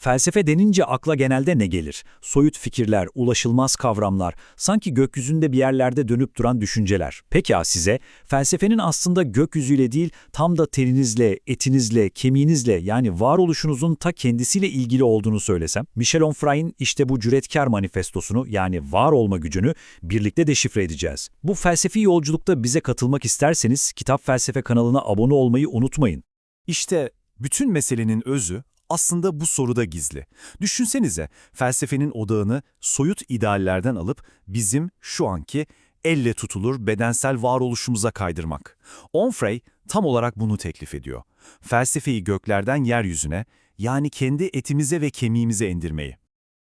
Felsefe denince akla genelde ne gelir? Soyut fikirler, ulaşılmaz kavramlar, sanki gökyüzünde bir yerlerde dönüp duran düşünceler. Peki ya size, felsefenin aslında gökyüzüyle değil, tam da teninizle, etinizle, kemiğinizle yani varoluşunuzun ta kendisiyle ilgili olduğunu söylesem? Michel Onfray'in işte bu cüretkar manifestosunu yani var olma gücünü birlikte deşifre edeceğiz. Bu felsefi yolculukta bize katılmak isterseniz Kitap Felsefe kanalına abone olmayı unutmayın. İşte bütün meselenin özü aslında bu soruda gizli. Düşünsenize, felsefenin odağını soyut ideallerden alıp bizim şu anki elle tutulur bedensel varoluşumuza kaydırmak. Onfray tam olarak bunu teklif ediyor. Felsefeyi göklerden yeryüzüne, yani kendi etimize ve kemiğimize indirmeyi.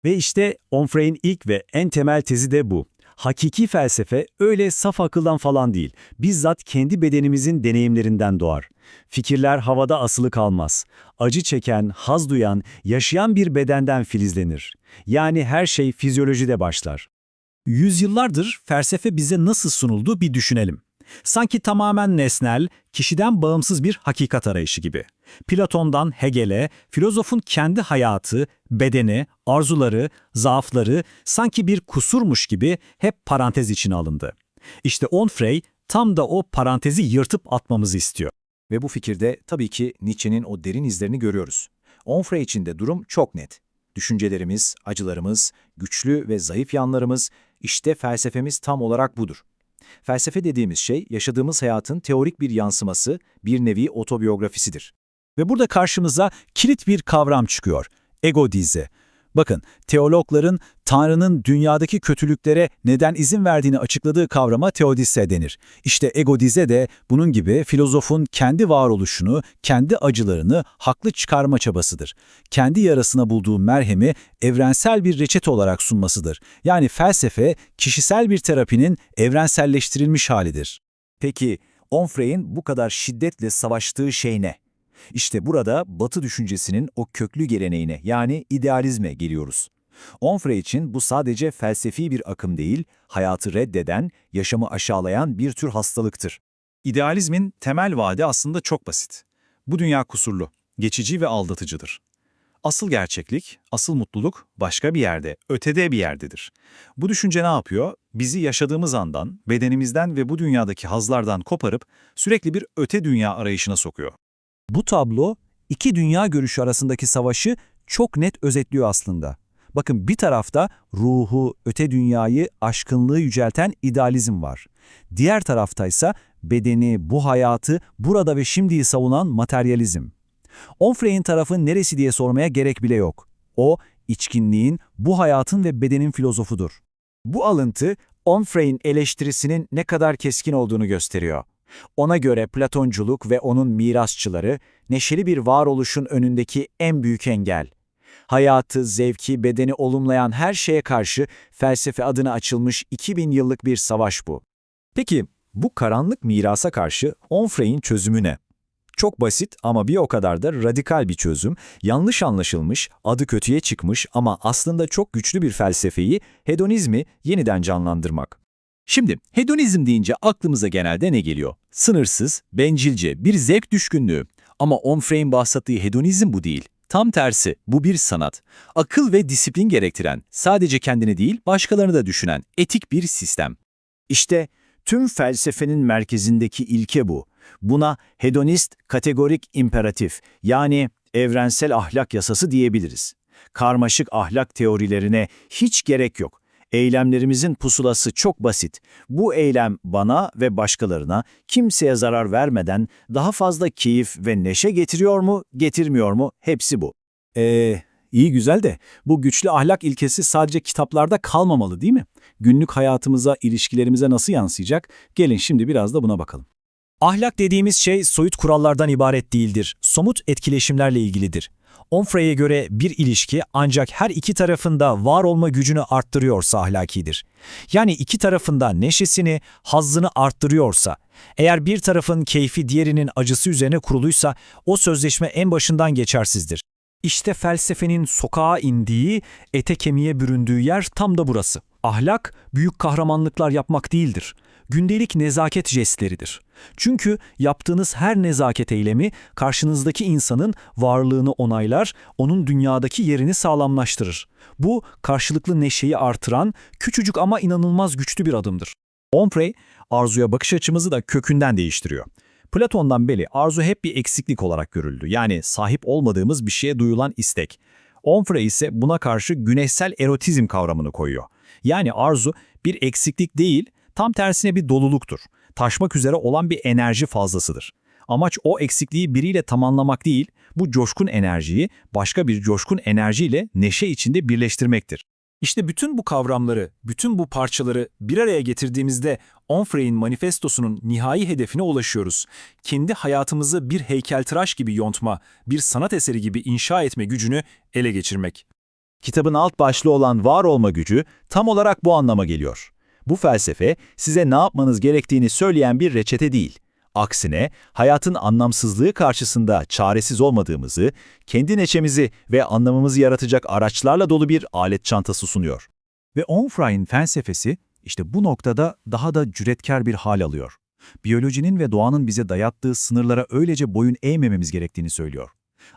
Ve işte Onfray'in ilk ve en temel tezi de bu. Hakiki felsefe öyle saf akıldan falan değil, bizzat kendi bedenimizin deneyimlerinden doğar. Fikirler havada asılı kalmaz. Acı çeken, haz duyan, yaşayan bir bedenden filizlenir. Yani her şey fizyolojide başlar. Yüzyıllardır felsefe bize nasıl sunuldu bir düşünelim. Sanki tamamen nesnel, kişiden bağımsız bir hakikat arayışı gibi. Platon'dan Hegel'e, filozofun kendi hayatı, bedeni, arzuları, zaafları sanki bir kusurmuş gibi hep parantez içine alındı. İşte Onfray tam da o parantezi yırtıp atmamızı istiyor. Ve bu fikirde tabii ki Nietzsche'nin o derin izlerini görüyoruz. Onfray için de durum çok net. Düşüncelerimiz, acılarımız, güçlü ve zayıf yanlarımız, işte felsefemiz tam olarak budur. Felsefe dediğimiz şey, yaşadığımız hayatın teorik bir yansıması, bir nevi otobiyografisidir. Ve burada karşımıza kilit bir kavram çıkıyor. Egodize. Bakın, teologların Tanrı'nın dünyadaki kötülüklere neden izin verdiğini açıkladığı kavrama teodise denir. İşte egodize de bunun gibi filozofun kendi varoluşunu, kendi acılarını haklı çıkarma çabasıdır. Kendi yarasına bulduğu merhemi evrensel bir reçete olarak sunmasıdır. Yani felsefe, kişisel bir terapinin evrenselleştirilmiş halidir. Peki, Onfray'in bu kadar şiddetle savaştığı şey ne? İşte burada Batı düşüncesinin o köklü geleneğine yani idealizme geliyoruz. Onfray için bu sadece felsefi bir akım değil, hayatı reddeden, yaşamı aşağılayan bir tür hastalıktır. İdealizmin temel vaadi aslında çok basit. Bu dünya kusurlu, geçici ve aldatıcıdır. Asıl gerçeklik, asıl mutluluk başka bir yerde, ötede bir yerdedir. Bu düşünce ne yapıyor? Bizi yaşadığımız andan, bedenimizden ve bu dünyadaki hazlardan koparıp sürekli bir öte dünya arayışına sokuyor. Bu tablo, iki dünya görüşü arasındaki savaşı çok net özetliyor aslında. Bakın bir tarafta ruhu, öte dünyayı, aşkınlığı yücelten idealizm var. Diğer taraftaysa bedeni, bu hayatı, burada ve şimdiyi savunan materyalizm. Onfray'in tarafı neresi diye sormaya gerek bile yok. O, içkinliğin, bu hayatın ve bedenin filozofudur. Bu alıntı, Onfray'in eleştirisinin ne kadar keskin olduğunu gösteriyor. Ona göre Platonculuk ve onun mirasçıları, neşeli bir varoluşun önündeki en büyük engel. Hayatı, zevki, bedeni olumlayan her şeye karşı felsefe adına açılmış 2000 yıllık bir savaş bu. Peki, bu karanlık mirasa karşı Onfray'in çözümü ne? Çok basit ama bir o kadar da radikal bir çözüm, yanlış anlaşılmış, adı kötüye çıkmış ama aslında çok güçlü bir felsefeyi, hedonizmi yeniden canlandırmak. Şimdi hedonizm deyince aklımıza genelde ne geliyor? Sınırsız, bencilce, bir zevk düşkünlüğü. Ama Onfray'in bahsettiği hedonizm bu değil. Tam tersi, bu bir sanat. Akıl ve disiplin gerektiren, sadece kendini değil başkalarını da düşünen etik bir sistem. İşte tüm felsefenin merkezindeki ilke bu. Buna hedonist kategorik imperatif yani evrensel ahlak yasası diyebiliriz. Karmaşık ahlak teorilerine hiç gerek yok. Eylemlerimizin pusulası çok basit. Bu eylem bana ve başkalarına kimseye zarar vermeden daha fazla keyif ve neşe getiriyor mu, getirmiyor mu? Hepsi bu. İyi güzel de bu güçlü ahlak ilkesi sadece kitaplarda kalmamalı değil mi? Günlük hayatımıza, ilişkilerimize nasıl yansıyacak? Gelin şimdi biraz da buna bakalım. Ahlak dediğimiz şey soyut kurallardan ibaret değildir. Somut etkileşimlerle ilgilidir. Onfray'e göre bir ilişki ancak her iki tarafında var olma gücünü arttırıyorsa ahlakidir. Yani iki tarafında neşesini, hazzını arttırıyorsa, eğer bir tarafın keyfi diğerinin acısı üzerine kuruluysa o sözleşme en başından geçersizdir. İşte felsefenin sokağa indiği, ete kemiğe büründüğü yer tam da burası. Ahlak, büyük kahramanlıklar yapmak değildir. Gündelik nezaket jestleridir. Çünkü yaptığınız her nezaket eylemi karşınızdaki insanın varlığını onaylar, onun dünyadaki yerini sağlamlaştırır. Bu karşılıklı neşeyi artıran küçücük ama inanılmaz güçlü bir adımdır. Onfray, arzuya bakış açımızı da kökünden değiştiriyor. Platon'dan beri arzu hep bir eksiklik olarak görüldü. Yani sahip olmadığımız bir şeye duyulan istek. Onfray ise buna karşı güneşsel erotizm kavramını koyuyor. Yani arzu bir eksiklik değil, tam tersine bir doluluktur. Taşmak üzere olan bir enerji fazlasıdır. Amaç o eksikliği biriyle tamamlamak değil, bu coşkun enerjiyi başka bir coşkun enerjiyle neşe içinde birleştirmektir. İşte bütün bu kavramları, bütün bu parçaları bir araya getirdiğimizde Onfray'in manifestosunun nihai hedefine ulaşıyoruz. Kendi hayatımızı bir heykeltıraş gibi yontma, bir sanat eseri gibi inşa etme gücünü ele geçirmek. Kitabın alt başlığı olan var olma gücü tam olarak bu anlama geliyor. Bu felsefe size ne yapmanız gerektiğini söyleyen bir reçete değil. Aksine hayatın anlamsızlığı karşısında çaresiz olmadığımızı, kendi neşemizi ve anlamımızı yaratacak araçlarla dolu bir alet çantası sunuyor. Ve Onfray'in felsefesi işte bu noktada daha da cüretkar bir hal alıyor. Biyolojinin ve doğanın bize dayattığı sınırlara öylece boyun eğmememiz gerektiğini söylüyor.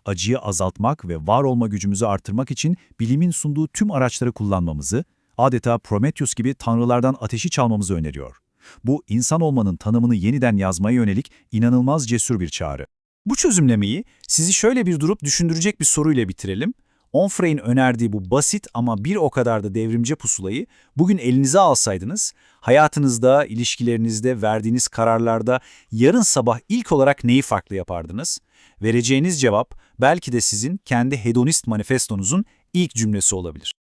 Acıyı azaltmak ve var olma gücümüzü artırmak için bilimin sunduğu tüm araçları kullanmamızı, adeta Prometheus gibi tanrılardan ateşi çalmamızı öneriyor. Bu, insan olmanın tanımını yeniden yazmaya yönelik inanılmaz cesur bir çağrı. Bu çözümlemeyi sizi şöyle bir durup düşündürecek bir soruyla bitirelim. Onfray'in önerdiği bu basit ama bir o kadar da devrimci pusulayı bugün elinize alsaydınız, hayatınızda, ilişkilerinizde, verdiğiniz kararlarda yarın sabah ilk olarak neyi farklı yapardınız? Vereceğiniz cevap belki de sizin kendi hedonist manifestonuzun ilk cümlesi olabilir.